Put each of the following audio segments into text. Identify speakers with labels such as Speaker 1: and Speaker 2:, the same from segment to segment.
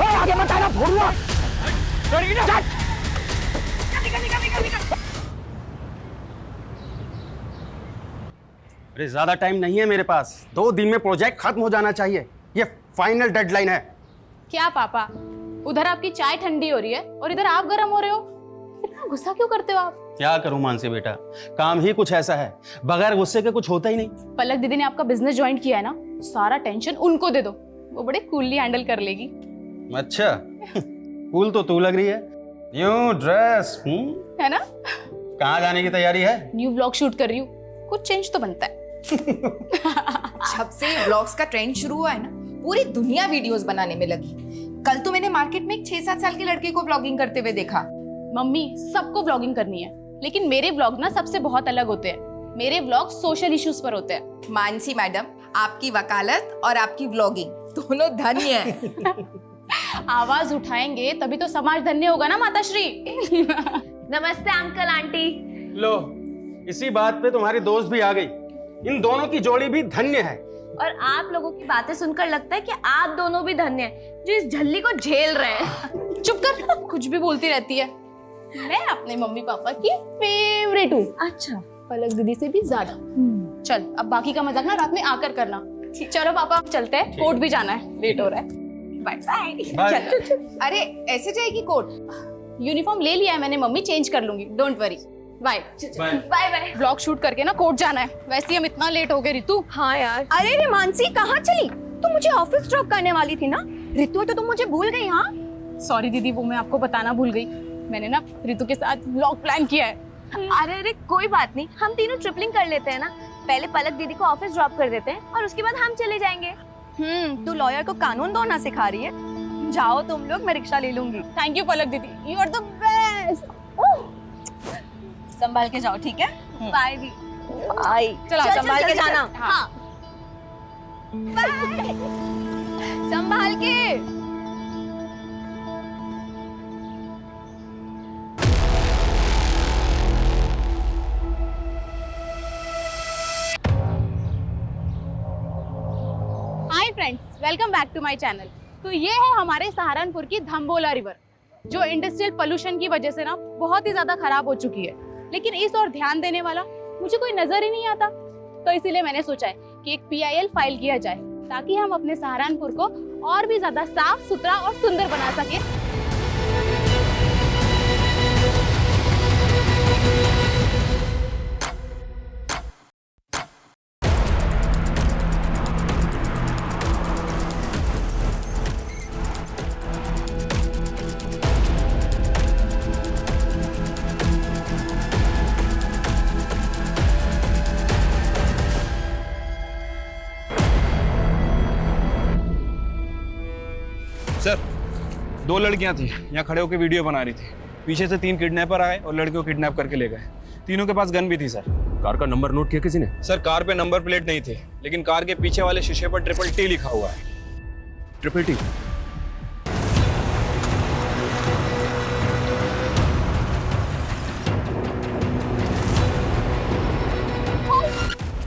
Speaker 1: आगे मत आना भोरुआ।
Speaker 2: अरे ज्यादा टाइम नहीं है मेरे पास, 2 दिन में प्रोजेक्ट खत्म हो जाना चाहिए, ये फाइनल डेडलाइन है।
Speaker 3: क्या पापा, उधर आपकी चाय ठंडी हो रही है और इधर आप गर्म हो रहे हो, इतना गुस्सा क्यों करते हो आप?
Speaker 2: क्या करूं मानसी बेटा, काम ही कुछ ऐसा है, बगैर गुस्से के कुछ होता ही नहीं।
Speaker 3: पलक दीदी ने आपका बिजनेस ज्वाइन किया है ना, सारा टेंशन उनको दे दो, वो बड़े कूलली हैंडल कर लेगी।
Speaker 2: अच्छा कूल तो तू लग रही है, यूं ड्रेस
Speaker 3: है ना?
Speaker 2: कहाँ जाने की तैयारी है?
Speaker 3: न्यू व्लॉग शूट कर रही हूँ, कुछ चेंज तो बनता है।
Speaker 4: जब से व्लॉग्स का ट्रेंड शुरू हुआ है ना, पूरी दुनिया वीडियोस बनाने में लगी। कल तो मैंने मार्केट में एक 6-7 साल के लड़के को व्लॉगिंग करते हुए देखा।
Speaker 3: मम्मी, सबको व्लॉगिंग करनी है, लेकिन मेरे व्लॉग ना सबसे बहुत अलग होते हैं। मेरे व्लॉग सोशल इश्यूज पर होते हैं।
Speaker 4: मानसी मैडम, आपकी वकालत और आपकी व्लॉगिंग दोनों धन्य है।
Speaker 3: आवाज उठाएंगे तभी तो समाज धन्य होगा ना माताश्री।
Speaker 5: नमस्ते अंकल आंटी।
Speaker 2: लो, इसी बात पे तुम्हारी दोस्त भी आ गई, इन दोनों की जोड़ी भी धन्य है।
Speaker 5: और आप लोगों की बातें सुनकर लगता है कि आप दोनों भी धन्य हैं जो इस झल्ली को झेल रहे हैं।
Speaker 3: चुप कर, कुछ भी बोलती रहती है। मैं अपने मम्मी पापा की फेवरेट हूँ।
Speaker 5: अच्छा,
Speaker 3: पलक दीदी से भी ज्यादा। चल, अब बाकी का मजाक ना रात में आकर करना। चलो पापा, अब चलते हैं, कोर्ट भी जाना है, लेट हो रहा है। Bye bye. चल।
Speaker 4: अरे ऐसे जाएगी कोर्ट?
Speaker 3: यूनिफॉर्म ले लिया है मैंने मम्मी, चेंज कर लूंगी, don't worry. Bye
Speaker 5: bye bye.
Speaker 3: Vlog shoot करके ना कोर्ट जाना है, वैसे ही हम इतना लेट हो गए। रितु,
Speaker 5: हाँ यार।
Speaker 6: अरे रे मानसी, कहाँ चली? तुम मुझे ऑफिस ड्रॉप करने वाली थी ना? रितु, तो तुम मुझे भूल गई? हाँ
Speaker 3: सॉरी दीदी, वो मैं आपको बताना भूल गई। मैंने ना रितु के साथ व्लॉग प्लान किया है।
Speaker 5: अरे अरे कोई बात नहीं, हम तीनों ट्रिपलिंग कर लेते हैं ना। पहले पलक दीदी को ऑफिस ड्रॉप कर देते हैं और उसके बाद हम चले जाएंगे।
Speaker 6: तू लॉयर को कानून दौड़ना सिखा रही है। जाओ तुम लोग, मैं रिक्शा ले लूंगी।
Speaker 3: थैंक यू पलक दीदी, यू आर द बेस्ट।
Speaker 6: संभाल के जाओ, ठीक है?
Speaker 5: बाय दी।
Speaker 6: बाय।
Speaker 3: चलो,
Speaker 6: संभाल के जाना।
Speaker 3: हाँ।
Speaker 6: संभाल के।
Speaker 3: Hi friends, welcome back to my channel. तो ये है हमारे सहारनपुर की धम्बोला रिवर, जो इंडस्ट्रियल पोल्यूशन की वजह से ना बहुत ही ज्यादा खराब हो चुकी है, लेकिन इस और ध्यान देने वाला मुझे कोई नजर ही नहीं आता। तो इसीलिए मैंने सोचा है कि एक PIL फाइल किया जाए, ताकि हम अपने सहारनपुर को और भी ज्यादा साफ सुथरा और सुंदर बना सके।
Speaker 7: सर, 2 लड़कियां थी, यहाँ खड़े होकर वीडियो बना रही थी। पीछे से 3 किडनैपर आए और लड़कियों को किडनैप करके ले गए। तीनों के पास गन भी थी सर।
Speaker 8: कार का नंबर नोट किया किसी ने?
Speaker 7: सर, कार पे नंबर प्लेट नहीं थे, लेकिन कार के पीछे वाले शीशे पर TTT लिखा हुआ है।
Speaker 8: TTT?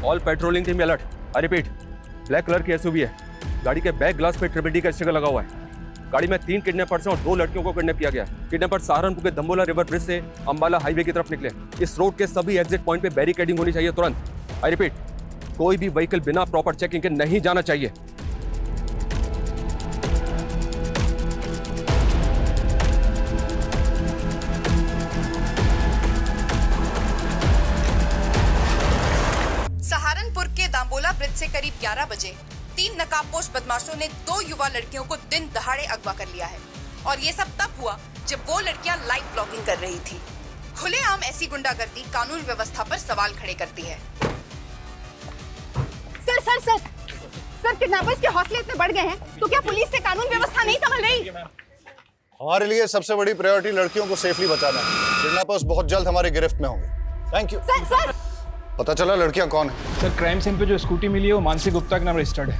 Speaker 8: All patrolling team alert. I repeat, black colour की SUV है, गाड़ी के बैक ग्लास पे TTT का स्टिकर लगा हुआ है। गाड़ी में 3 किडनैपर्स हैं और 2 लड़कियों को किडनैप किया गया। किडनैपर सहारनपुर के धम्बोला रिवर ब्रिज से अंबाला हाईवे की तरफ निकले। इस रोड के सभी एग्जिट पॉइंट पे बैरिकेडिंग होनी चाहिए तुरंत। आई रिपीट, कोई भी व्हीकल बिना प्रॉपर चेकिंग के नहीं जाना चाहिए।
Speaker 4: सहारनपुर के दाम्बोला ब्रिज से करीब 11 बजे 3 नकाबपोश बदमाशों ने 2 युवा लड़कियों को दिन दहाड़े अगवा कर लिया है। और ये सब तब हुआ जब वो लड़कियां लाइव ब्लॉगिंग कर रही थी। खुलेआम ऐसी गुंडागर्दी कानून व्यवस्था पर सवाल खड़े करती है।
Speaker 6: Sir sir sir sir, kidnappers के हौसले इतने बढ़ गए हैं, तो क्या पुलिस से कानून व्यवस्था नहीं संभल रही?
Speaker 9: हमारे लिए सबसे बड़ी प्रायोरिटी लड़कियों को सेफली बचाना है। किडनैपर्स बहुत जल्द हमारी गिरफ्त में होंगे। Thank you.
Speaker 6: सर सर,
Speaker 9: पता चला लड़कियां कौन है?
Speaker 7: सर, क्राइम सीन पे जो स्कूटी मिली है वो मानसी गुप्ता के नाम रजिस्टर्ड है,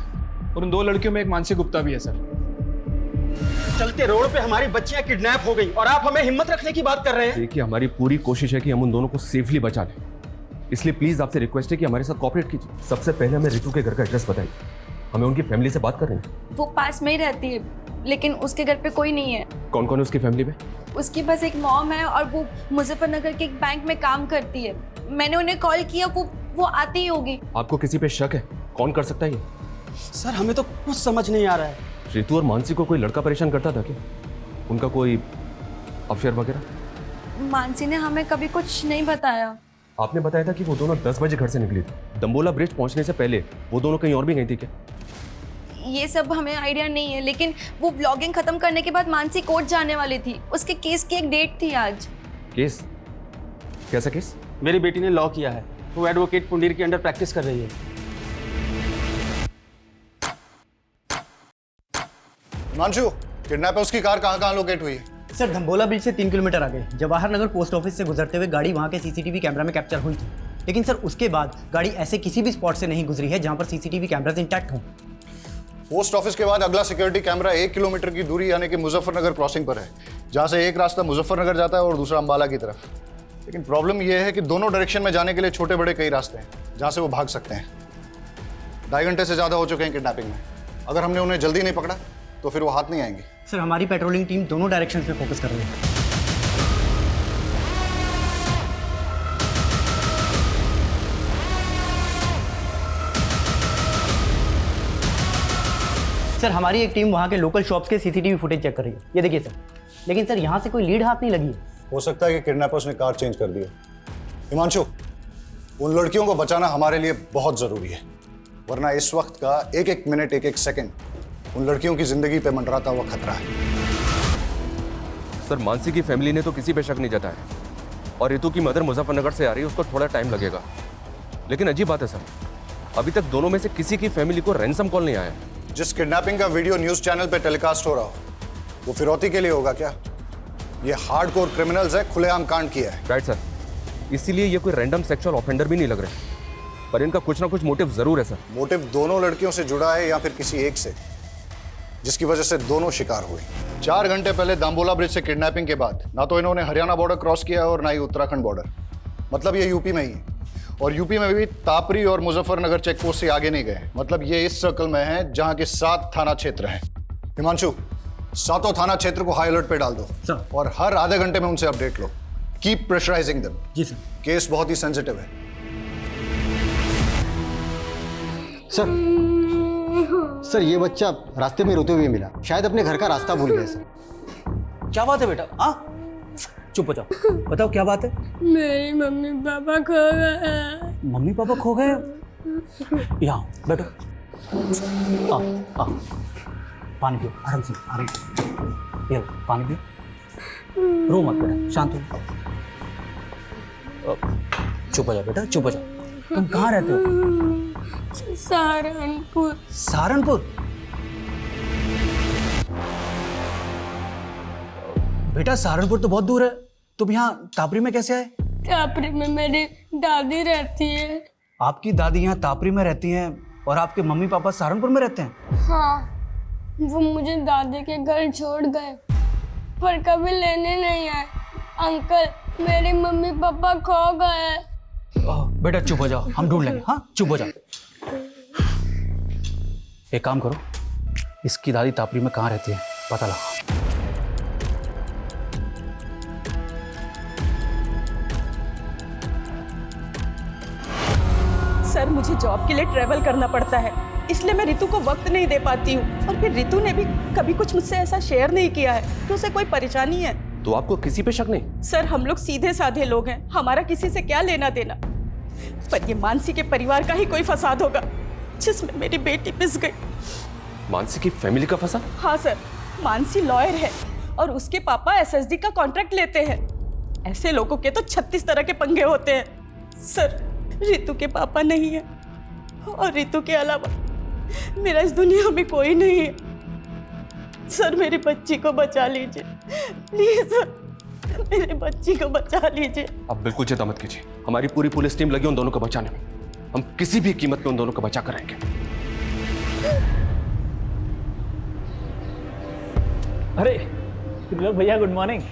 Speaker 7: और उन 2 लड़कियों में एक मानसी गुप्ता भी है सर।
Speaker 2: चलते रोड पे हमारी बच्चियां किडनैप हो गई और आप हमें हिम्मत रखने की बात कर रहे हैं।
Speaker 8: देखिए, हमारी पूरी कोशिश है कि हम उन दोनों को सेफली बचा लें, इसलिए प्लीज आपसे रिक्वेस्ट है कि हमारे साथ कोऑपरेट कीजिए। सबसे पहले हमें रितु के घर का एड्रेस बताइए, हमें उनकी फैमिली से बात करनी है।
Speaker 6: वो पास में ही रहती है,
Speaker 5: लेकिन उसके घर पे कोई नहीं है।
Speaker 8: कौन कौन है उसकी फैमिली में?
Speaker 5: उसकी बस एक मॉम है और वो मुजफ्फरनगर के एक बैंक में काम करती है। मैंने उन्हें कॉल किया, वो आती ही होगी।
Speaker 8: आपको किसी पे शक है? कौन कर सकता है ये?
Speaker 2: सर हमें तो कुछ समझ नहीं आ रहा है।
Speaker 8: रितु और मानसी को कोई लड़का परेशान करता था क्या? उनका कोई अफेयर वगैरह?
Speaker 5: मानसी ने हमें कभी कुछ नहीं बताया।
Speaker 8: आपने बताया था कि वो दोनों 10 बजे घर से निकली थी। दंबोला ब्रिज पहुंचने से पहले वो दोनों कहीं और भी गई थी क्या?
Speaker 5: ये सब हमें आइडिया नहीं है, लेकिन वो ब्लॉगिंग खत्म करने के बाद मानसी कोर्ट जाने वाली थी। उसके केस की एक डेट थी आज।
Speaker 8: केस? कैसा केस?
Speaker 2: मेरी बेटी ने लॉ किया है, वो एडवोकेट पुंडीर के अंडर प्रैक्टिस कर रही है।
Speaker 9: हिमांशु, किडनैपर्स की कार कहाँ लोकेट हुई है?
Speaker 1: सर धम्बोला ब्रिज से 3 किलोमीटर आगे जवाहर नगर पोस्ट ऑफिस से गुजरते हुए गाड़ी वहां के सीसीटीवी कैमरा में कैप्चर हुई थी। लेकिन सर उसके बाद गाड़ी ऐसे किसी भी स्पॉट से नहीं गुजरी है जहां पर सीसीटीवी कैमरास इंटैक्ट हों।
Speaker 9: पोस्ट ऑफिस के बाद अगला सिक्योरिटी कैमरा 1 किलोमीटर की दूरी यानी कि मुजफ्फरनगर क्रॉसिंग पर है, जहां से एक रास्ता मुजफ्फरनगर जाता है और दूसरा अंबाला की तरफ। लेकिन प्रॉब्लम यह है कि दोनों डायरेक्शन में जाने के लिए छोटे बड़े कई रास्ते हैं जहां से वो भाग सकते हैं। 2.5 घंटे से ज़्यादा हो चुके हैं किडनैपिंग में। अगर हमने उन्हें जल्दी नहीं पकड़ा तो फिर वो हाथ नहीं आएंगे।
Speaker 1: सर हमारी पेट्रोलिंग टीम दोनों डायरेक्शंस में फोकस कर रही है। सर हमारी एक टीम वहाँ के लोकल शॉप्स के सीसीटीवी फुटेज चेक कर रही है। ये देखिए सर। लेकिन सर यहाँ से कोई लीड हाथ नहीं लगी है।
Speaker 9: हो सकता है कि किडनैपर्स ने कार चेंज कर दी है। हिमांशु, उन लड़कियों को बचाना हमारे लिए बहुत जरूरी है, वरना इस वक्त का एक एक मिनट, एक एक सेकंड उन लड़कियों की जिंदगी पे मंडराता हुआ खतरा है।
Speaker 8: सर मानसी की फैमिली ने तो किसी पे शक नहीं जताया, और रितु की मदर मुजफ्फरनगर से आ रही है, उसको थोड़ा टाइम लगेगा। लेकिन अजीब बात है सर, अभी तक दोनों में से किसी की फैमिली को रैंसम कॉल नहीं आया।
Speaker 9: जिस किडनैपिंग का वीडियो न्यूज चैनल पे टेलीकास्ट हो रहा हो वो फिरौती के लिए होगा क्या? ये हार्डकोर क्रिमिनल्स है, खुलेआम कांड किया है।
Speaker 8: राइट सर, इसीलिए ये कोई रैंडम सेक्सुअल ऑफेंडर भी नहीं लग रहे, पर इनका कुछ ना कुछ मोटिव जरूर है सर।
Speaker 9: मोटिव दोनों लड़कियों से जुड़ा है या फिर किसी एक से, जिसकी वजह से दोनों शिकार हुए। 4 घंटे पहले दाम्बोला ब्रिज से किडनैपिंग के बाद ना तो इन्होंने हरियाणा बॉर्डर क्रॉस किया और ना ही उत्तराखंड बॉर्डर, मतलब ये यूपी में ही है। और यूपी में भी तापरी और मुजफ्फरनगर चेक पोस्ट से आगे नहीं गए, मतलब ये इस सर्कल में है जहां के 7 थाना क्षेत्र हैं। हिमांशु, 7 थाना क्षेत्र को हाई अलर्ट पे डाल दो
Speaker 1: सर।
Speaker 9: और हर आधे घंटे में उनसे अपडेट लो। Keep pressurising them.
Speaker 1: जी सर।
Speaker 9: केस बहुत ही सेंसिटिव है।
Speaker 10: सर ये बच्चा रास्ते में रोते हुए मिला, शायद अपने घर का रास्ता भूल गया सर।
Speaker 1: क्या बात है बेटा? हाँ चुप हो जाओ, बताओ क्या बात है?
Speaker 5: मेरी मम्मी पापा खो गए।
Speaker 1: मम्मी पापा खो गए? यहाँ बैठो। आ, आ, पानी पियो, आराम से, आराम से। ये लो, पानी पियो। रो मत बेटा, शांत हो। चुप हो जाओ बेटा, चुप हो जाओ। तुम कहाँ रहते हो?
Speaker 5: सहारनपुर।
Speaker 1: सहारनपुर? बेटा सहारनपुर तो बहुत दूर है, तुम यहाँ तापरी में कैसे आए?
Speaker 5: तापरी में मेरी दादी रहती है।
Speaker 1: आपकी दादी यहाँ तापरी में रहती हैं और आपके मम्मी पापा सहारनपुर में रहते हैं?
Speaker 5: हाँ, वो मुझे दादी के घर छोड़ गए पर कभी लेने नहीं आए। अंकल, मेरे मम्मी पापा खो गए।
Speaker 1: बेटा चुप हो जाओ, हम ढूंढ लेंगे। हाँ चुप हो जाओ। एक काम करो, इसकी दादी तापरी में कहाँ रहती है पता लगाओ।
Speaker 11: सर मुझे जॉब के लिए ट्रैवल करना पड़ता है, इसलिए मैं रितु को वक्त नहीं दे पाती हूँ। और फिर रितु ने भी कभी कुछ मुझसे ऐसा शेयर नहीं किया है कि उसे कोई परेशानी है।
Speaker 8: तो आपको किसी पे शक नहीं?
Speaker 11: सर हम लोग सीधे साधे लोग हैं, हमारा किसी से क्या लेना देना। पर ये मानसी के परिवार का ही कोई फसाद होगा जिसमें मेरी बेटी पिस गई।
Speaker 8: मानसी की फैमिली का फंसा?
Speaker 11: हाँ सर, मानसी लॉयर है और उसके पापा एसएसडी का कॉन्ट्रैक्ट लेते हैं। ऐसे लोगों के तो 36 तरह के पंगे होते हैं। सर रितु के पापा नहीं है और रितु के अलावा मेरा इस दुनिया में कोई नहीं है। सर मेरी बच्ची को बचा लीजिए प्लीज सर, मेरी बच्ची को बचा लीजिए।
Speaker 8: आप बिल्कुल चिंता मत कीजिए, हमारी पूरी पुलिस टीम लगी उन दोनों को बचाने में। हम किसी भी कीमत पे उन दोनों को बचा कर रहेंगे।
Speaker 12: अरे भैया good morning.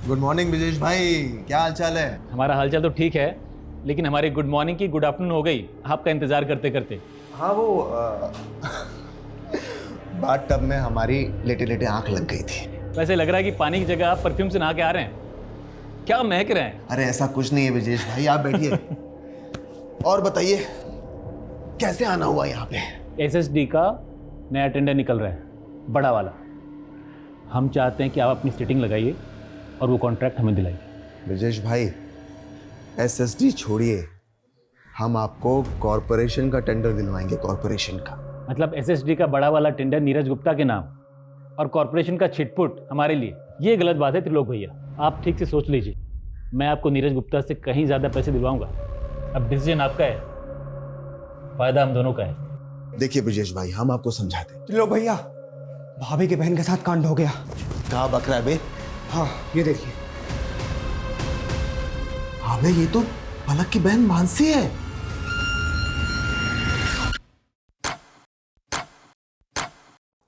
Speaker 13: Good morning Brijesh भाई, क्या हाल चाल है?
Speaker 12: हमारा हालचाल तो ठीक है, लेकिन हमारी गुड मॉर्निंग की गुड आफ्टरनून हो गई आपका इंतजार करते करते।
Speaker 13: हाँ बाथ टब में हमारी लेटे लेटे आंख लग गई थी।
Speaker 12: वैसे लग रहा है कि पानी की जगह आप परफ्यूम से नहा के आ रहे हैं। क्या महक रहे हैं?
Speaker 13: अरे ऐसा कुछ नहीं है विजेश भाई, आप बैठिए। और बताइए कैसे आना हुआ यहाँ पे?
Speaker 12: एसएसडी का नया टेंडर निकल रहा है, बड़ा वाला। हम चाहते हैं कि आप अपनी सेटिंग लगाइए और वो कॉन्ट्रैक्ट हमें दिलाइए।
Speaker 13: विजेश भाई एसएसडी छोड़िए, हम आपको कॉरपोरेशन का टेंडर दिलवाएंगे, कॉरपोरेशन का।
Speaker 12: मतलब एसएसडी का बड़ा वाला टेंडर नीरज गुप्ता के नाम और कॉरपोरेशन का छिटपुट हमारे लिए, ये गलत बात है त्रिलोक भैया। आप ठीक से सोच लीजिए, मैं आपको नीरज गुप्ता से कहीं ज़्यादा पैसे दिलवाऊंगा। अब डिसीजन आपका है, फायदा हम दोनों का है।
Speaker 13: देखिए विजेश भाई, हम आपको समझाते हैं।
Speaker 14: त्रिलोक भैया, भाभी के बहन के साथ कांड हो गया।
Speaker 13: कहाँ बक रहा है बे?
Speaker 14: हाँ ये देखिए।
Speaker 13: हाँ बे, ये तो पलक की बहन मानसी है।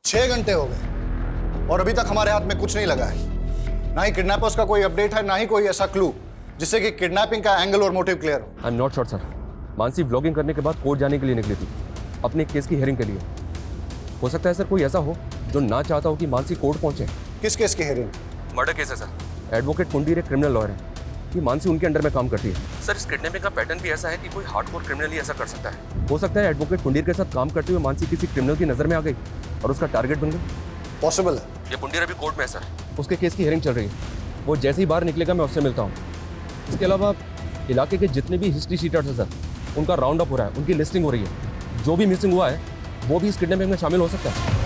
Speaker 9: छह घंटे हो गए और अभी तक हमारे हाथ में कुछ नहीं लगा है। ना ही किडनैपर्स का कोई अपडेट है, ना ही कोई ऐसा क्लू जिससे कि किडनैपिंग का एंगल और मोटिव क्लियर हो।
Speaker 8: I am not sure sir. Mansi vlogging करने के बाद कोर्ट जाने के लिए निकली थी, अपने केस की हियरिंग के लिए। हो सकता है सर कोई ऐसा हो जो ना चाहता हो कि मानसी कोर्ट पहुंचे।
Speaker 9: किस केस की हियरिंग?
Speaker 8: मर्डर केस है सर। एडवोकेट कुंडीर एक क्रिमिनल लॉयर है कि मानसी उनके अंडर में काम करती है। सर इस किडनैपिंग का पैटर्न भी ऐसा है कि कोई हार्डकोर क्रिमिनल ही ऐसा कर सकता है। हो सकता है एडवोकेट कुंडीर के साथ काम करते हुए मानसी किसी क्रिमिनल की नजर में आ गई और उसका टारगेट बन गई।
Speaker 9: पॉसिबल है।
Speaker 8: ये कुंडीर अभी कोर्ट में है सर, उसके केस की हियरिंग चल रही है। वो जैसे ही बाहर निकलेगा मैं उससे मिलता हूँ। इसके अलावा इलाके के जितने भी हिस्ट्री शीटर्स हैं सर, उनका राउंड अप हो रहा है, उनकी लिस्टिंग हो रही है। जो भी मिसिंग हुआ है वो भी इस किडनैपिंग में शामिल हो सकता है।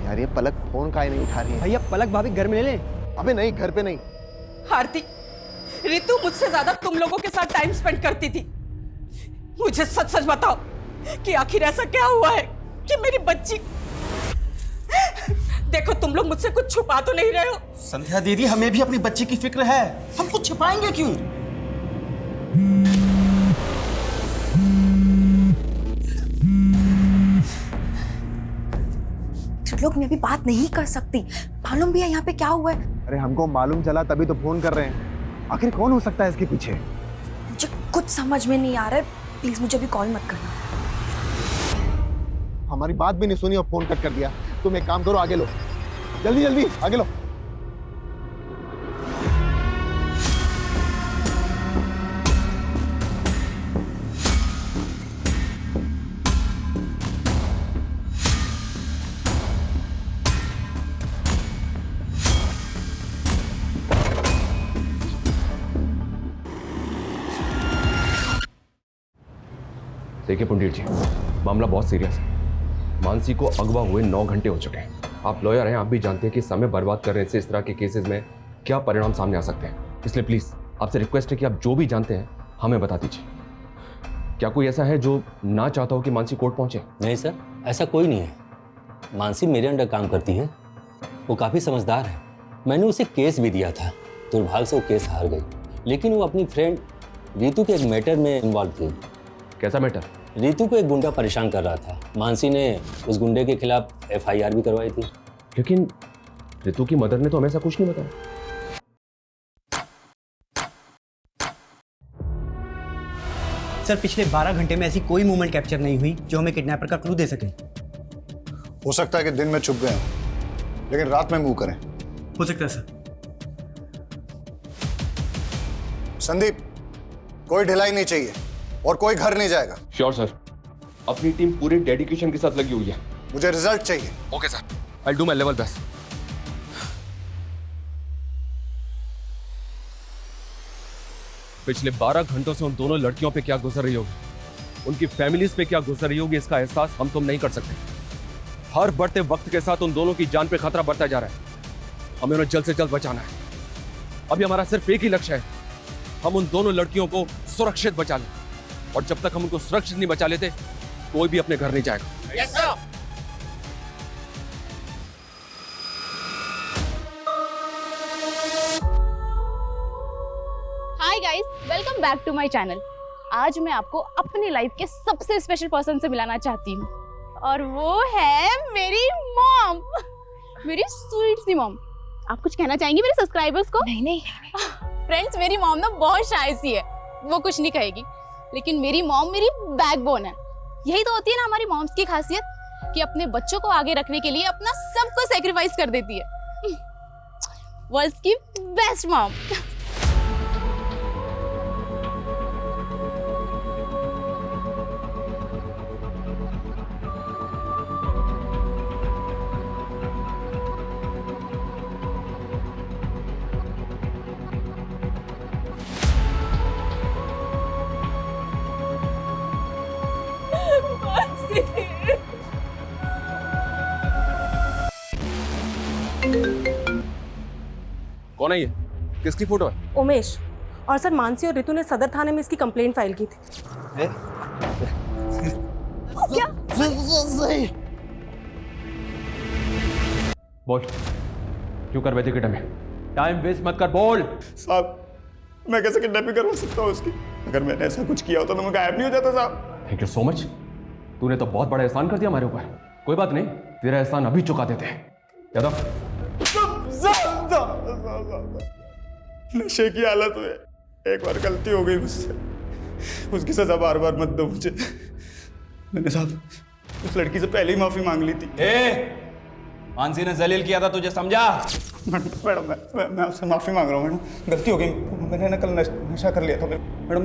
Speaker 13: यार ये पलक फोन काहे नहीं उठा रही है?
Speaker 14: भैया पलक भाभी घर में ले ले।
Speaker 13: अबे नहीं, घर पे नहीं।
Speaker 11: आरती, रितु मुझसे ज्यादा तुम लोगों के साथ टाइम स्पेंड करती थी। मुझे सच सच बताओ कि आखिर ऐसा क्या हुआ है कि मेरी बच्ची। देखो तुम लोग मुझसे कुछ छुपा तो नहीं रहे हो?
Speaker 2: संध्या दीदी, हमें भी अपनी बच्ची की फिक्र है, हम कुछ छिपाएंगे क्यों?
Speaker 6: त्रिलोक, मैं अभी बात नहीं कर सकती। मालूम भी है यहाँ पे क्या हुआ है?
Speaker 13: अरे हमको मालूम चला तभी तो फोन कर रहे हैं। आखिर कौन हो सकता है इसके पीछे?
Speaker 6: मुझे कुछ समझ में नहीं आ रहा है। प्लीज मुझे अभी कॉल मत करना।
Speaker 13: हमारी बात भी नहीं सुनी और फोन कट कर दिया। तुम एक काम करो, आगे लो, जल्दी जल्दी आगे लो।
Speaker 8: देखिए पुंडीर जी, मामला बहुत सीरियस है। मानसी को अगवा हुए 9 घंटे हो चुके हैं। आप लॉयर हैं, आप भी जानते हैं कि समय बर्बाद करने से इस तरह के केसेस में क्या परिणाम सामने आ सकते हैं। इसलिए प्लीज़ आपसे रिक्वेस्ट है कि आप जो भी जानते हैं हमें बता दीजिए। क्या कोई ऐसा है जो ना चाहता हो कि मानसी कोर्ट पहुंचे?
Speaker 15: नहीं सर, ऐसा कोई नहीं है। मानसी मेरे अंडर काम करती है, वो काफ़ी समझदार है। मैंने उसे केस भी दिया था, दुर्भाग्य से वो केस हार गई। लेकिन वो अपनी फ्रेंड रितु के एक मैटर में इन्वॉल्व थी।
Speaker 8: कैसा मैटर?
Speaker 15: रितु को एक गुंडा परेशान कर रहा था। मानसी ने उस गुंडे के खिलाफ FIR भी करवाई थी।
Speaker 8: लेकिन रितु की मदर ने तो हमें ऐसा कुछ नहीं बताया।
Speaker 14: सर पिछले 12 घंटे में ऐसी कोई मूवमेंट कैप्चर नहीं हुई जो हमें किडनैपर का क्लू दे सके।
Speaker 9: हो सकता है कि दिन में छुप गए हों, लेकिन रात में मूव करें।
Speaker 14: हो सकता है सर।
Speaker 9: संदीप, कोई ढिलाई नहीं चाहिए और कोई घर नहीं जाएगा।
Speaker 8: श्योर सर, अपनी टीम पूरे डेडिकेशन के साथ लगी हुई है।
Speaker 9: मुझे रिजल्ट चाहिए।
Speaker 8: Okay sir, I do my level best. पिछले 12 घंटों से उन दोनों लड़कियों पे क्या गुजर रही होगी, उनकी फैमिलीज पे क्या गुजर रही होगी, इसका एहसास हम तुम नहीं कर सकते। हर बढ़ते वक्त के साथ उन दोनों की जान पे खतरा बढ़ता जा रहा है। हमें उन्हें जल्द से जल्द बचाना है। अभी हमारा सिर्फ एक ही लक्ष्य है, हम उन दोनों लड़कियों को सुरक्षित बचा लें। और जब तक हम उनको सुरक्षित नहीं बचा लेते, कोई भी अपने घर नहीं जाएगा।
Speaker 2: Yes sir.
Speaker 3: Hi guys, welcome back to my channel. आज मैं आपको अपनी लाइफ के सबसे स्पेशल पर्सन से मिलाना चाहती हूँ और वो है मेरी मॉम, मेरी स्वीट सी मॉम। आप कुछ कहना चाहेंगी मेरे सब्सक्राइबर्स को?
Speaker 6: नहीं नहीं
Speaker 3: फ्रेंड्स, मेरी मॉम ना बहुत शाय सी है, वो कुछ नहीं कहेगी, लेकिन मेरी मॉम मेरी बैकबोन है। यही तो होती है ना हमारी मॉम्स की खासियत, कि अपने बच्चों को आगे रखने के लिए अपना सब कुछ सैक्रिफाइस कर देती है। वर्ल्ड्स की बेस्ट मॉम।
Speaker 8: कौन है ये? किसकी फोटो है?
Speaker 11: उमेश। और सर मानसी और रितु ने सदर थाने में इसकी कंप्लेंट फाइल की थी।
Speaker 6: क्या?
Speaker 8: बोल, क्यों कर बैठे किडनैप? टाइम वेस्ट मत कर, बोल।
Speaker 16: साहब, मैं कैसे किडनैपिंग करवा सकता हूँ उसकी? अगर मैंने ऐसा कुछ किया होता तो मैं गायब नहीं हो जाता साहब।
Speaker 8: Thank you so much. तूने तो बहुत बड़ा एहसान कर दिया हमारे ऊपर। कोई बात नहीं, तेरा एहसान अभी चुका देते हैं। यादव,
Speaker 16: नशे की हालत में एक बार गलती हो गई मुझसे, उसकी सजा बार बार मत दो मुझे। मैंने साहब उस लड़की से पहले ही माफी मांग ली थी।
Speaker 7: मानसी ने जलील किया था, तुझे समझा?
Speaker 16: मैडम मैं आपसे माफी मांग रहा हूँ मैडम, गलती हो गई। मैंने ना कल नशा कर लिया था मैडम।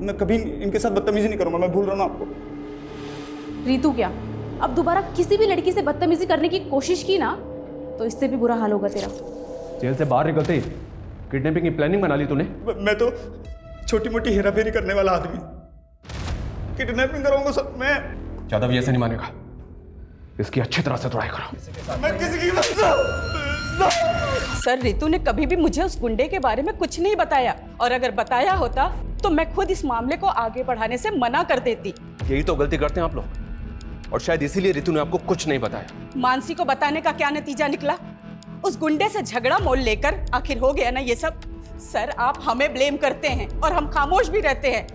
Speaker 16: मैं कभी इनके साथ बदतमीजी नहीं करूँगा, मैं भूल रहा हूँ आपको।
Speaker 3: रीतू क्या, अब दोबारा किसी भी लड़की से बदतमीजी करने की कोशिश की ना तो इससे भी बुरा हाल होगा तेरा।
Speaker 8: जेल से बाहर निकलते ही किडनैपिंग की प्लानिंग बना ली तूने?
Speaker 16: मैं तो छोटी मोटी हेराफेरी करने वाला आदमी, किडनैपिंग करूंगा सब मैं।
Speaker 8: यादव ये ऐसे नहीं मानेगा, इसकी अच्छी तरह से ट्राई करो।
Speaker 16: मैं किसी की
Speaker 11: सर रितु ने कभी भी मुझे उस गुंडे के बारे में कुछ नहीं बताया, और अगर बताया होता तो मैं खुद इस मामले को आगे बढ़ाने से मना कर देती।
Speaker 8: यही तो गलती करते हैं आप लोग, और शायद इसीलिए रितु ने आपको कुछ नहीं बताया।
Speaker 11: मानसी को बताने का क्या नतीजा निकला? उस गुंडे से झगड़ा मोल लेकर आखिर हो गया ना ये सब। सर आप हमें ब्लेम करते हैं और हम खामोश भी रहते हैं,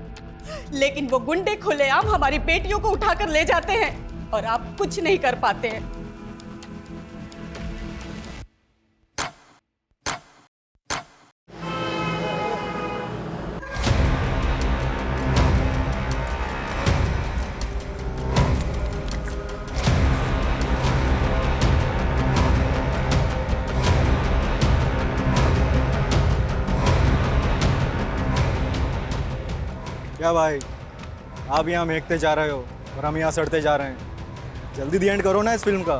Speaker 11: लेकिन वो गुंडे खुलेआम हमारी बेटियों को उठाकर ले जाते हैं और आप कुछ नहीं कर पाते हैं।
Speaker 17: क्या भाई, आप यहाँ महकते जा रहे हो और हम यहाँ सड़ते जा रहे हैं। जल्दी दी एंड करो ना इस फिल्म का।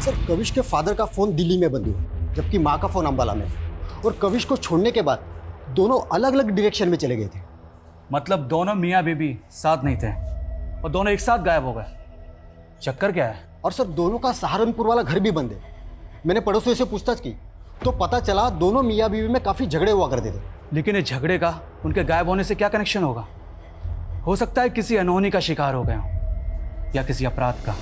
Speaker 10: सर कविश के फादर का फोन दिल्ली में बंद हुआ, जबकि माँ का फोन अंबाला में। और कविश को छोड़ने के बाद दोनों अलग अलग डायरेक्शन में चले गए थे।
Speaker 1: मतलब दोनों मियाँ बीबी साथ नहीं थे और दोनों एक साथ गायब हो गए। चक्कर क्या है?
Speaker 10: और सर दोनों का सहारनपुर वाला घर भी बंद है। मैंने पड़ोसियों से पूछताछ की तो पता चला दोनों मियाँ बीवी में काफ़ी झगड़े हुआ करते थे।
Speaker 1: लेकिन इस झगड़े का उनके गायब होने से क्या कनेक्शन होगा? हो सकता है किसी अनहोनी का शिकार हो गए हों या किसी अपराध का।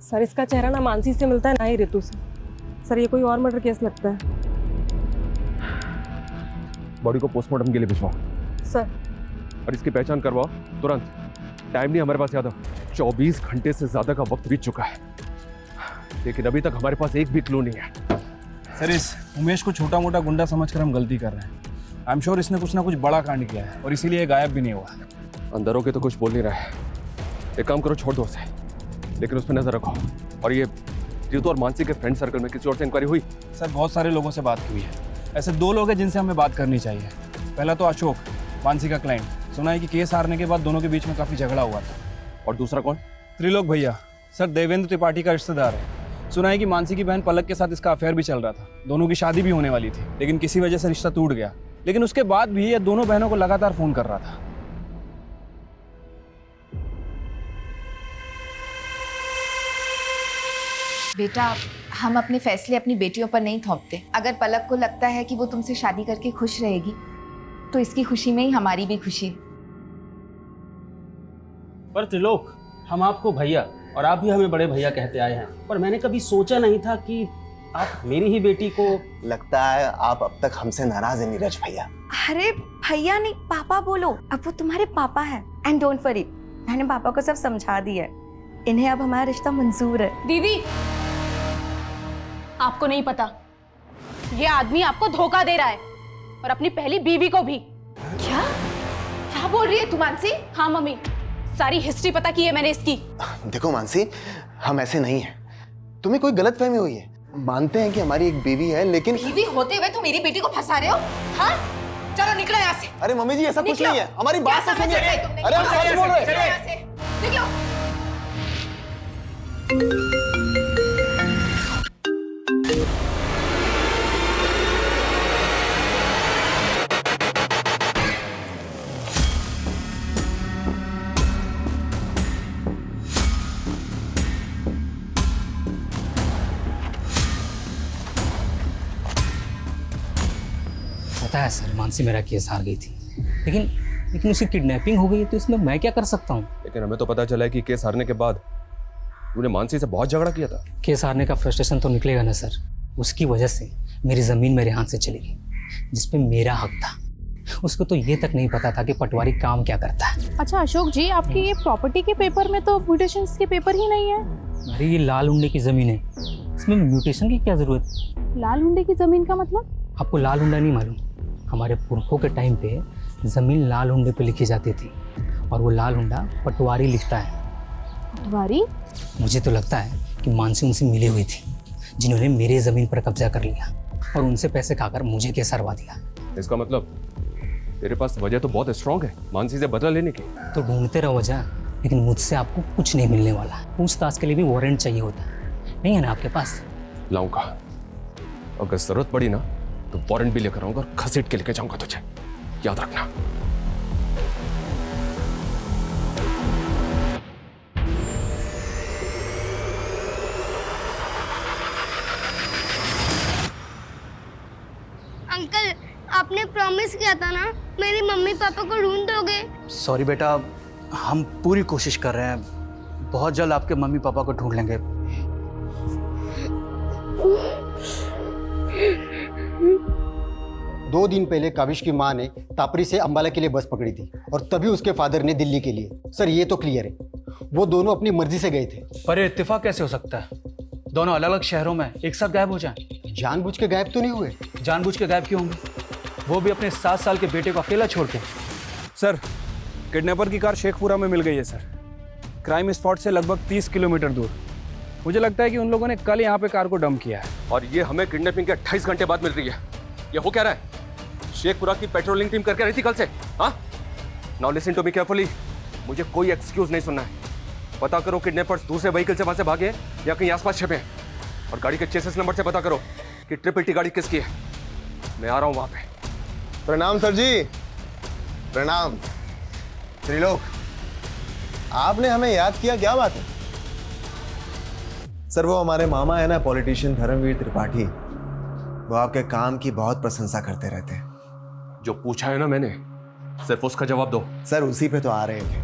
Speaker 11: सर इसका चेहरा ना मानसी से मिलता है ना ही रितु से। सर ये कोई और मर्डर केस लगता है।
Speaker 8: बॉडी को पोस्टमार्टम के लिए भिजवाओ
Speaker 11: सर।
Speaker 8: और इसकी पहचान करवाओ तुरंत। टाइम नहीं हमारे पास यादव, 24 घंटे से ज्यादा का वक्त बीत चुका है, लेकिन अभी तक हमारे पास एक भी क्लू नहीं है।
Speaker 7: सर इस उमेश को छोटा मोटा गुंडा समझकर हम गलती कर रहे हैं। आई एम श्योर इसने कुछ ना कुछ बड़ा कांड किया है और इसीलिए गायब भी नहीं हुआ।
Speaker 8: अंदर होके तो कुछ बोल नहीं रहा है। एक काम करो, छोड़ दो उसे, लेकिन उस पर नजर रखो। और ये रितु और मानसी के फ्रेंड सर्कल में किसी और से इंक्वायरी हुई?
Speaker 7: सर बहुत सारे लोगों से बात हुई है। ऐसे 2 लोग हैं जिनसे हमें बात करनी चाहिए। पहला तो अशोक, मानसी का क्लाइंट। सुना है कि केस हारने के बाद दोनों के बीच में काफी झगड़ा हुआ था।
Speaker 8: और दूसरा कौन?
Speaker 7: त्रिलोक भैया। सर देवेंद्र त्रिपाठी का रिश्तेदार है। सुना है कि मानसी की बहन पलक के साथ इसका अफेयर भी चल रहा था। दोनों की शादी भी होने वाली थी, लेकिन किसी वजह से रिश्ता टूट गया। लेकिन उसके बाद भी ये दोनों बहनों को लगातार फोन कर रहा था।
Speaker 4: बेटा, हम अपने फैसले अपनी बेटियों पर नहीं थोपते। अगर पलक को लगता है कि वो तुमसे शादी करके खुश रहेगी, तो इसकी खुशी में ही हमारी भी खुशी है।
Speaker 2: पर त्रिलोक, हम आपको भैया और आप भी हमें बड़े भैया कहते आए हैं, पर मैंने कभी सोचा नहीं था कि आप मेरी ही बेटी को।
Speaker 13: लगता है आप अब तक हमसे नाराज हैं नीरज भैया।
Speaker 6: अरे भैया नहीं, पापा बोलो। अब वो तुम्हारे पापा है। एंड डोंट वरी,
Speaker 18: मैंने पापा को सब समझा दिया है, इन्हें अब हमारा रिश्ता मंजूर है।
Speaker 3: दीदी, आपको नहीं पता, ये आदमी आपको धोखा दे रहा है और अपनी पहली बीवी को भी।
Speaker 6: क्या क्या बोल रही है तू मानसी?
Speaker 3: हाँ मम्मी, सारी हिस्ट्री पता की है मैंने इसकी।
Speaker 13: देखो मानसी, हम ऐसे नहीं हैं। तुम्हें कोई गलतफहमी हुई है। मानते हैं कि हमारी एक बीवी है, लेकिन
Speaker 6: बीवी होते हुए तुम मेरी बेटी को फंसा रहे हो? हाँ, चलो निकलो यहाँ से।
Speaker 13: अरे मम्मी जी, ऐसा कुछ नहीं है, हमारी बात तो सुनिए। अरे हम सच बोल रहे हैं।
Speaker 6: निकलो।
Speaker 1: पता है सर, मानसी मेरा केस हार गई थी, लेकिन उसकी किडनैपिंग हो गई, तो इसमें मैं क्या कर सकता हूँ?
Speaker 8: लेकिन हमें तो पता चला है कि केस हारने के बाद तूने मानसी से बहुत झगड़ा किया था।
Speaker 1: केस हारने का फ्रस्ट्रेशन तो निकलेगा ना सर। उसकी वजह से मेरी ज़मीन मेरे हाथ से चली गई, जिसपे मेरा हक था। उसको तो ये तक नहीं पता था कि पटवारी काम क्या करता है।
Speaker 3: अच्छा अशोक जी, आपकी ये प्रॉपर्टी के पेपर में तो म्यूटेशंस के पेपर ही नहीं है।
Speaker 1: अरे ये लाल हुंडे की ज़मीन है, इसमें म्यूटेशन की क्या ज़रूरत?
Speaker 3: लाल हुंडे की ज़मीन का मतलब?
Speaker 1: आपको लाल हुंडा नहीं मालूम? हमारे पुरखों के टाइम पे ज़मीन लाल हुंडे पे लिखी जाती थी, और वो लाल हुंडा पटवारी लिखता है।
Speaker 3: पटवारी?
Speaker 1: मुझे तो लगता है कि मानसी उनसे मिली हुई थी, जिन्होंने मेरे ज़मीन पर कब्जा कर लिया और उनसे पैसे खाकर मुझे केस हरवा दिया।
Speaker 8: इसका मतलब तेरे पास वजह तो बहुत स्ट्रांग है मानसी से बदला लेने की।
Speaker 1: तो ढूंढते रहो वजह, लेकिन मुझसे आपको कुछ नहीं मिलने वाला। पूछताछ के लिए भी वारंट चाहिए होता है, नहीं है ना आपके पास?
Speaker 8: लाऊंगा, अगर जरूरत पड़ी ना तो वारंट भी लेकर आऊंगा और घसीट के लेके जाऊंगा तुझे, याद रखना।
Speaker 5: अंकल, आपने प्रॉमिस किया था ना, मेरी मम्मी पापा को ढूंढ दोगे?
Speaker 1: सॉरी बेटा, हम पूरी कोशिश कर रहे हैं। बहुत जल्द आपके मम्मी पापा को ढूंढ लेंगे।
Speaker 10: दो दिन पहले काविश की माँ ने तापरी से अंबाला के लिए बस पकड़ी थी, और तभी उसके फादर ने दिल्ली के लिए। सर ये तो क्लियर है, वो दोनों अपनी मर्जी से गए थे।
Speaker 1: पर ये इत्तेफाक कैसे हो सकता है? दोनों अलग अलग शहरों में एक साथ गायब हो जाएं।
Speaker 10: जानबूझ के गायब तो नहीं हुए।
Speaker 1: जानबूझ के गायब क्यों होंगे? वो भी अपने 7 साल के बेटे को अकेला छोड़ के।
Speaker 7: सर, किडनैपर की कार शेखपुरा में मिल गई है सर, क्राइम स्पॉट से लगभग 30 किलोमीटर दूर। मुझे लगता है कि उन लोगों ने कल यहाँ पे कार को डंप किया है।
Speaker 8: और ये हमें किडनैपिंग के 28 घंटे बाद मिल रही है। ये हो क्या रहा है? शेखपुरा की पेट्रोलिंग टीम करके रही थी कल से। हाँ, now listen to me carefully. मुझे कोई एक्सक्यूज नहीं सुनना है। पता करो किडनैपर्स दूसरे व्हीकल से वहां से भागे या कहीं आसपास छिपे हैं, और गाड़ी के चेसिस नंबर से पता करो कि ट्रिपल टी गाड़ी किसकी है। मैं आ रहा हूं वहां पे।
Speaker 13: प्रणाम सर जी। प्रणाम। त्रिलोक, आपने हमें याद किया, क्या बात है? सर वो हमारे मामा है ना, पॉलिटिशियन धर्मवीर त्रिपाठी, वो आपके काम की बहुत प्रशंसा करते रहते हैं।
Speaker 8: जो पूछा है ना मैंने, सिर्फ उसका जवाब दो।
Speaker 13: सर उसी पे तो आ रहे थे।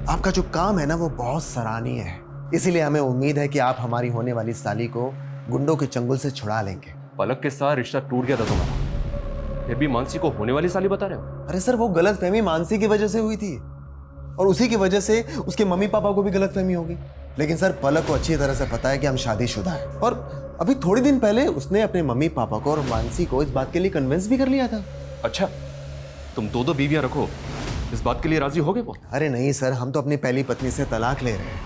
Speaker 13: आपका जो काम है ना वो बहुत सराहनीय है, इसीलिए हमें उम्मीद है कि आप हमारी होने वाली साली को गुंडों के चंगुल से छुड़ा लेंगे।
Speaker 8: पलक के साथ रिश्ता टूट गया था तुम्हारा, फिर भी मानसी को होने वाली साली बता रहे हो?
Speaker 13: अरे सर वो गलतफहमी मानसी की वजह से हुई थी, और उसी की वजह से उसके मम्मी पापा को भी गलतफहमी होगी। लेकिन सर पलक को अच्छी तरह से पता है कि हम शादीशुदा हैं, और अभी थोड़ी दिन पहले उसने अपने मम्मी पापा को और मानसी को इस बात के लिए कन्विंस भी कर लिया था।
Speaker 8: अच्छा, तुम दो बीवियां रखो, इस बात के लिए राजी हो गए वो?
Speaker 13: अरे नहीं सर, हम तो अपनी पहली पत्नी से तलाक ले रहे हैं,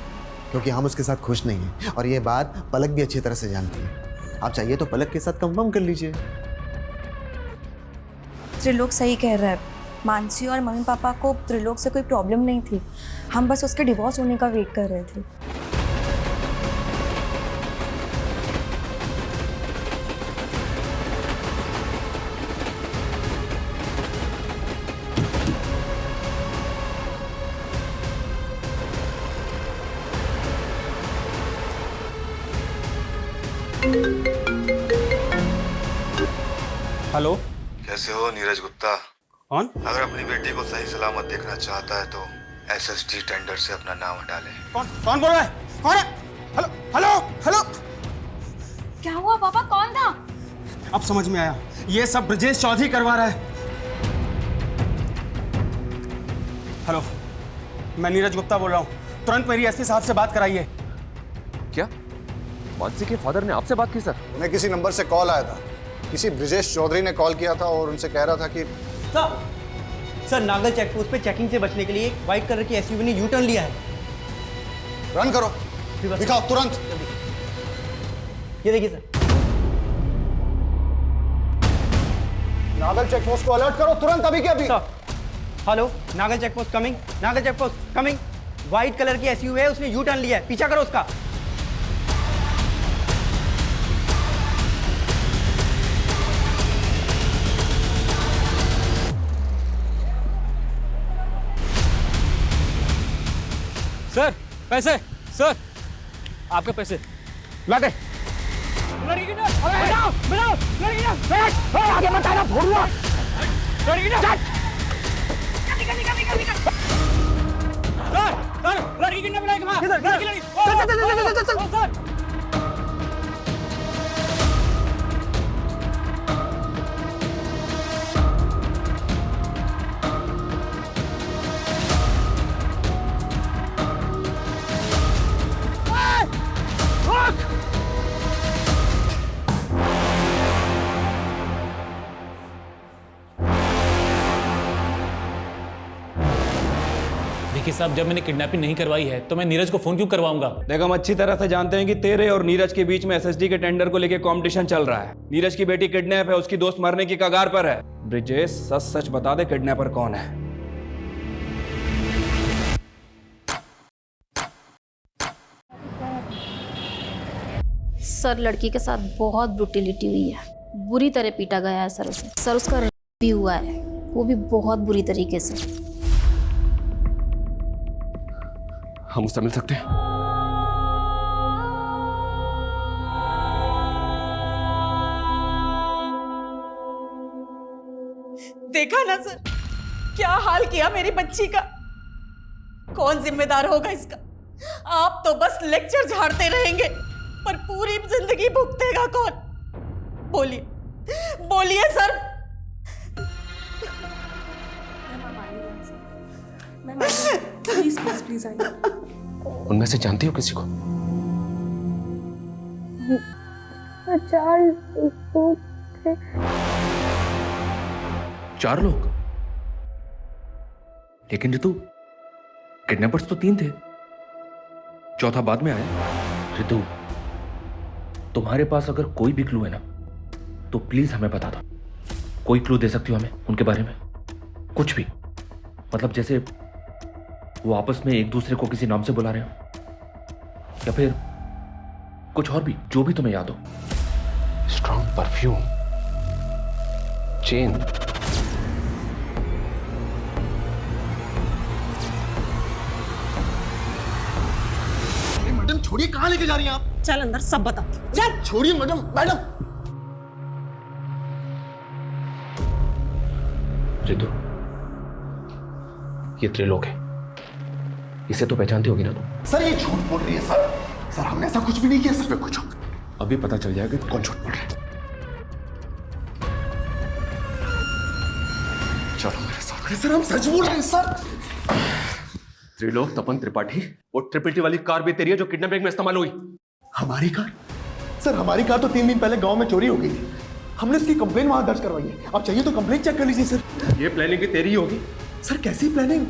Speaker 13: क्योंकि हम उसके साथ खुश नहीं हैं, और ये बात पलक भी अच्छी तरह से जानती है। आप चाहिए तो पलक के साथ कंफर्म कर लीजिए।
Speaker 18: त्रिलोक सही कह रहा है, मानसी और मम्मी पापा को त्रिलोक से कोई प्रॉब्लम नहीं थी, हम बस उसके डिवोर्स होने का वेट कर रहे थे।
Speaker 7: हेलो,
Speaker 19: कैसे हो नीरज गुप्ता?
Speaker 7: कौन?
Speaker 19: अगर अपनी बेटी को सही सलामत देखना चाहता है तो एसएसडी टेंडर से अपना नाम हटा ले।
Speaker 16: कौन बोल रहा है? कौन है? Hello hello hello.
Speaker 5: क्या हुआ पापा, कौन था?
Speaker 16: अब समझ में आया, ये सब ब्रजेश चौधरी करवा रहा है। हेलो,
Speaker 2: मैं नीरज गुप्ता बोल रहा हूँ, तुरंत मेरी एसपी साहब से बात कराइए।
Speaker 8: क्या मानसी के फादर ने आपसे बात की सर?
Speaker 9: मैं किसी नंबर से कॉल आया था, किसी ब्रिजेश चौधरी ने कॉल किया था और उनसे कह रहा था कि
Speaker 14: सर नागल चेकपोस्ट पे चेकिंग से बचने के लिए एक व्हाइट कलर की एसयूवी ने यू टर्न लिया है।
Speaker 9: रन करो, दिखाओ तुरंत।
Speaker 14: ये देखिए सर।
Speaker 9: नागल चेकपोस्ट को अलर्ट करो तुरंत, अभी के अभी।
Speaker 14: Hello, Nagal checkpost coming, Nagal checkpost coming. White colour की एसयूवी है, उसने यू टर्न लिया है, पीछा करो उसका।
Speaker 7: सर पैसे, सर आपके पैसे लाटे।
Speaker 20: लड़की ना, बताओ, बताओ, लड़की ना, बैठ, आगे मत आना, भोरुआ। लड़की ना, सर, लड़की की नंबर लेके मार, लड़की, चल।
Speaker 12: देखिए साहब, जब मैंने किडनैपिंग नहीं करवाई है तो मैं नीरज को फोन क्यों करवाऊंगा?
Speaker 7: देख, हम अच्छी तरह से जानते हैं कि तेरे और नीरज के बीच में एसएसडी के टेंडर को लेकर कंपटीशन चल रहा है। नीरज की बेटी किडनैप है, उसकी दोस्त मरने की कगार पर है। ब्रिजेश, सच सच बता दे, किडनैपर कौन है?
Speaker 21: सर, लड़की के साथ बहुत ब्रुटिलिटी हुई है, बुरी तरह पीटा गया है सर उसे। सर, उसका रेप भी हुआ है, वो भी बहुत बुरी तरीके से।
Speaker 8: हम उससे मिल सकते हैं?
Speaker 11: देखा ना सर, क्या हाल किया मेरी बच्ची का। कौन जिम्मेदार होगा इसका? आप तो बस लेक्चर झाड़ते रहेंगे, पर पूरी जिंदगी भुगतेगा कौन? बोलिए, बोलिए सर।
Speaker 18: प्लीज प्लीज प्लीज आइए।
Speaker 8: उनमें से जानती हो किसी को?
Speaker 5: 4 लोग थे।
Speaker 8: 4 लोग? लेकिन ऋतु, किडनैपर्स तो 3 थे, चौथा बाद में आया। ऋतु, तुम्हारे पास अगर कोई भी क्लू है ना, तो प्लीज हमें बता दो। कोई क्लू दे सकती हो हमें उनके बारे में? कुछ भी, मतलब जैसे वो आपस में एक दूसरे को किसी नाम से बुला रहे हो, या फिर कुछ और भी, जो भी तुम्हें याद हो। स्ट्रॉन्ग परफ्यूम, चेन,
Speaker 13: मैडम छोड़िए, कहां लेके जा रही हैं आप?
Speaker 11: चल अंदर, सब बता।
Speaker 13: चल छोड़िए मैडम। मैडम
Speaker 8: रितु, ये त्रिलोक है, इसे तो पहचानती होगी ना तुम?
Speaker 13: सर, ये झूठ बोल रही है सर। सर, हमने ऐसा कुछ भी नहीं किया सर। पे कुछ
Speaker 8: अभी पता चल जाएगा
Speaker 13: कौन झूठ बोल रहा है। चलो मेरे साथ। सर, हम सच बोल रहे हैं सर।
Speaker 8: त्रिलोक तपन त्रिपाठी, वो ट्रिपल टी वाली कार भी तेरी है जो किडनैपिंग में इस्तेमाल हुई?
Speaker 13: हमारी कार? सर, हमारी कार तो 3 दिन पहले गांव में चोरी हो गई थी। हमने इसकी कंप्लेन वहां दर्ज करवाई है। आप चाहिए तो कंप्लेन चेक कर लीजिए सर।
Speaker 8: ये प्लानिंग भी तेरी होगी?
Speaker 13: सर, कैसी प्लानिंग?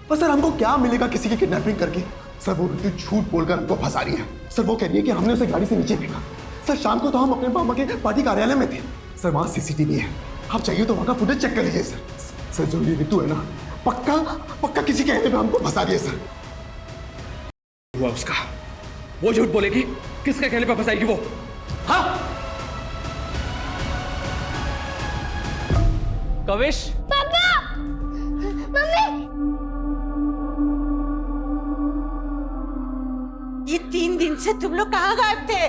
Speaker 13: पर सर, हमको क्या मिलेगा किसी की किडनैपिंग करके? सर, वो ऋतु झूठ बोलकर हमको फंसा रही है। सर, वो कह रही है कि हमने उसे गाड़ी से नीचे फेंका। सर, शाम को तो हम अपने मामा के पार्टी कार्यालय में थे। सर, वहां सीसीटीवी है, आप चाहिए तो वहां का फुटेज चेक कर लीजिए सर। सर, जो ये ऋतु है ना, पक्का पक्का किसी कहने पे हमको फंसा रही है सर।
Speaker 8: हुआ उसका, वो झूठ बोलेगी, किसके कहने पे फंसाएगी वो? हाँ,
Speaker 20: कविश,
Speaker 5: पापा, मम्मी।
Speaker 11: ये 3 दिन से तुम लोग कहाँ गायब थे?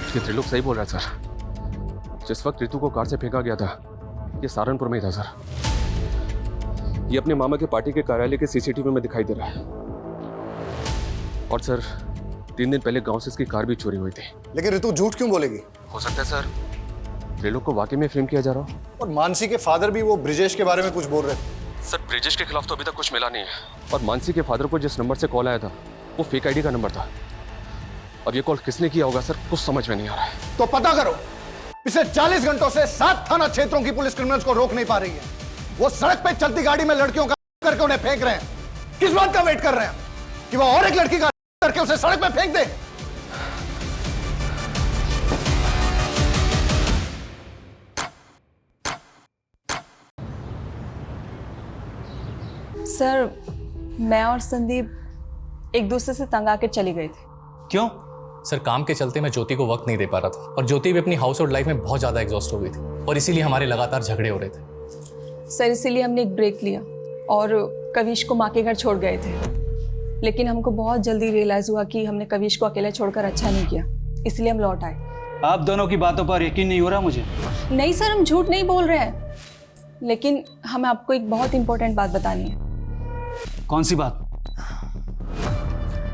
Speaker 8: ये त्रिलोक सही बोल रहा है सर। जिस वक्त ऋतु को कार से फेंका गया था, ये सहारनपुर में ही था सर। ये अपने मामा के पार्टी के कार्यालय के सीसीटीवी में दिखाई दे रहा है। और सर, 3 दिन पहले गांव से इसकी कार भी चोरी हुई थी।
Speaker 9: लेकिन ऋतु झूठ क्यों बोलेगी?
Speaker 8: हो सकता है सर त्रिलोक को वाकई में फ्रेम किया जा रहा हो।
Speaker 9: और मानसी के फादर भी वो ब्रिजेश के बारे में कुछ बोल रहे थे।
Speaker 8: सर ब्रिजेश के खिलाफ तो अभी तक कुछ मिला नहीं है, और मानसी के फादर को जिस नंबर से कॉल आया था वो फेक आईडी का नंबर था। अब ये कॉल किसने किया होगा सर, कुछ समझ में नहीं आ रहा है।
Speaker 9: तो पता करो। पिछले 40 घंटों से 7 थाना क्षेत्रों की पुलिस क्रिमिनल्स को रोक नहीं पा रही है। वो सड़क पे चलती गाड़ी में लड़कियों का करके उन्हें फेंक रहे हैं। किस बात का वेट कर रहे हैं कि वो और एक लड़की का करके उसे सड़क पे फेंक दे?
Speaker 11: सर, मैं और संदीप एक दूसरे से तंग आकर चले गए थे।
Speaker 15: क्यों? सर, काम के चलते मैं ज्योति को वक्त नहीं दे पा रहा था, और ज्योति भी अपनी हाउस होल्ड लाइफ में बहुत ज़्यादा एग्जॉस्ट हो गई थी, और इसीलिए हमारे लगातार झगड़े हो रहे थे।
Speaker 11: सर, इसीलिए हमने एक ब्रेक लिया और कविश को माँ के घर छोड़ गए थे। लेकिन हमको बहुत जल्दी रियलाइज़ हुआ कि हमने कविश को अकेला छोड़कर अच्छा नहीं किया, इसलिए हम लौट आए।
Speaker 2: आप दोनों की बातों पर यकीन नहीं हो रहा मुझे।
Speaker 11: नहीं सर, हम झूठ नहीं बोल रहे हैं, लेकिन हमें आपको एक बहुत इंपॉर्टेंट बात बतानी है।
Speaker 2: कौन सी बात?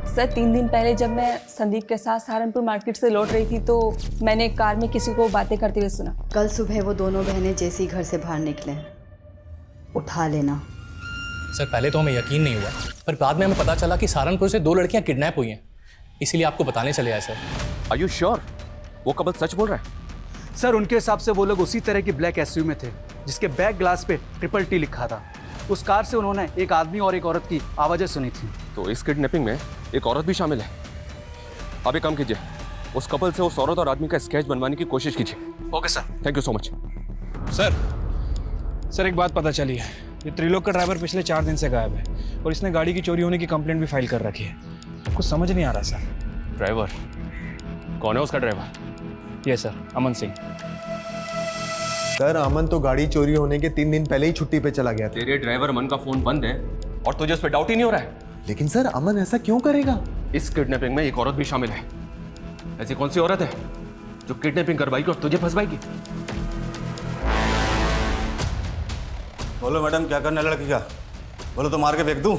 Speaker 11: सर, 3 दिन पहले जब मैं संदीप के साथ सहारनपुर मार्केट से लौट रही थी तो मैंने कार में किसी को बातें करते हुए सुना।
Speaker 22: कल सुबह वो दोनों बहनें जैसे ही घर से बाहर निकले, उठा लेना।
Speaker 15: सर, पहले तो हमें यकीन नहीं हुआ, पर बाद में हमें पता चला कि सहारनपुर से 2 लड़कियां किडनैप हुई हैं, इसीलिए आपको बताने चले आए सर।
Speaker 8: आर यू श्योर वो कपल सच बोल रहा है?
Speaker 2: सर, उनके हिसाब से वो लोग उसी तरह की ब्लैक एसयूवी में थे जिसके बैक ग्लास पे TTT लिखा था। उस कार से उन्होंने एक आदमी और एक औरत की आवाज़ें सुनी थी।
Speaker 8: तो इस किडनैपिंग में एक औरत भी शामिल है। आप एक काम कीजिए, उस कपल से उस औरत और आदमी का स्केच बनवाने की कोशिश कीजिए।
Speaker 2: Okay sir.
Speaker 8: Thank you so much.
Speaker 7: Sir एक बात पता चली है, ये त्रिलोक का ड्राइवर पिछले 4 दिन से गायब है, और इसने गाड़ी की चोरी होने की कंप्लेंट भी फाइल कर रखी है। कुछ समझ नहीं आ रहा सर।
Speaker 8: ड्राइवर कौन है? उसका ड्राइवर?
Speaker 7: ये सर, अमन सिंह।
Speaker 13: सर, अमन तो गाड़ी चोरी होने के 3 दिन पहले ही छुट्टी पे चला गया था।
Speaker 8: तेरे ड्राइवर अमन का फोन बंद है और तुझे उस पर डाउट ही नहीं हो रहा है?
Speaker 13: लेकिन सर, अमन ऐसा क्यों करेगा?
Speaker 8: इस किडनैपिंग में एक औरत भी शामिल है। ऐसी कौन सी औरत है जो किडनैपिंग करवाएगी और तुझे फंसवाएगी?
Speaker 17: बोलो मैडम, क्या करना है लड़की का? बोलो तो मार के फेंक दूं?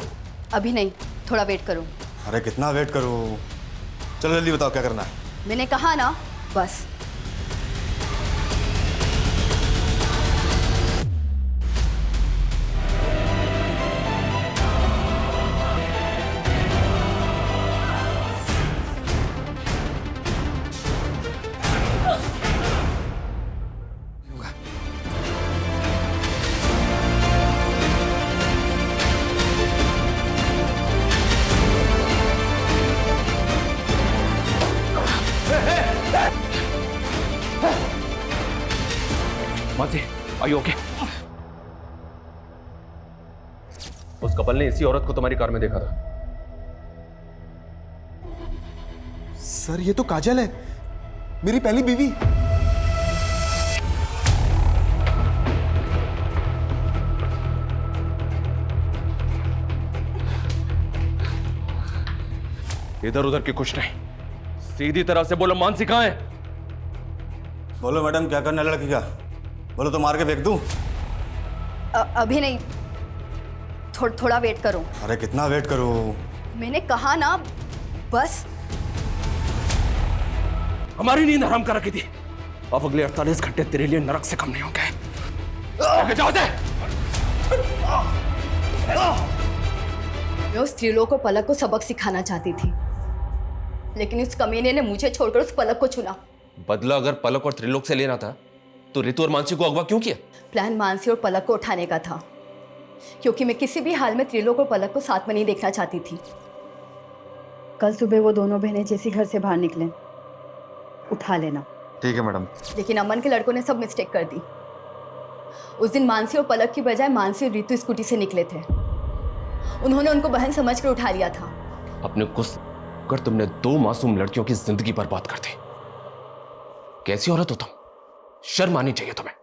Speaker 22: अभी नहीं, थोड़ा वेट करो।
Speaker 17: अरे कितना वेट करूं? चलो जल्दी बताओ क्या करना है।
Speaker 22: मैंने कहा ना, बस।
Speaker 8: Mansi, are you okay? उस कपल ने इसी औरत को तुम्हारी कार में देखा था।
Speaker 13: सर, ये तो काजल है, मेरी पहली बीवी।
Speaker 8: इधर उधर की कुछ नहीं, सीधी तरह से बोलो, मानसी कहां है?
Speaker 17: बोलो मैडम, क्या करना है लड़की का? बोलो तो मार के फेंक दूं?
Speaker 22: अभी नहीं, थोड़ा वेट करो।
Speaker 17: अरे कितना वेट करूं?
Speaker 22: मैंने कहा ना, बस।
Speaker 8: हमारी नींद हराम कर रखी थी, अब अगले 48 घंटे तेरे लिए नरक से कम नहीं होंगे। जाओ से।
Speaker 22: मैं उस त्रिलोक को पलक को सबक सिखाना चाहती थी, लेकिन उस कमीने ने मुझे छोड़कर उस पलक को चुना।
Speaker 8: बदला अगर पलक और त्रिलोक से लेना था तो रितु और मानसी को अगवा क्यों किया?
Speaker 22: प्लान मानसी और पलक को उठाने का था, क्योंकि मैं किसी भी हाल में त्रिलोक और पलक को साथ में नहीं देखना चाहती थी। कल सुबह वो दोनों बहनें जैसी घर से बाहर निकले, उठा लेना।
Speaker 17: ठीक है मैडम।
Speaker 22: लेकिन अमन के लड़कों ने सब मिस्टेक कर दी। उस दिन मानसी और पलक की बजाय मानसी और रितु स्कूटी से निकले थे। उन्होंने उनको बहन समझकर उठा लिया था।
Speaker 8: अपने गुस्से कर तुमने 2 मासूम लड़कियों की जिंदगी बर्बाद कर दी। कैसी औरत हो तुम? शर्म आनी चाहिए तुम्हें।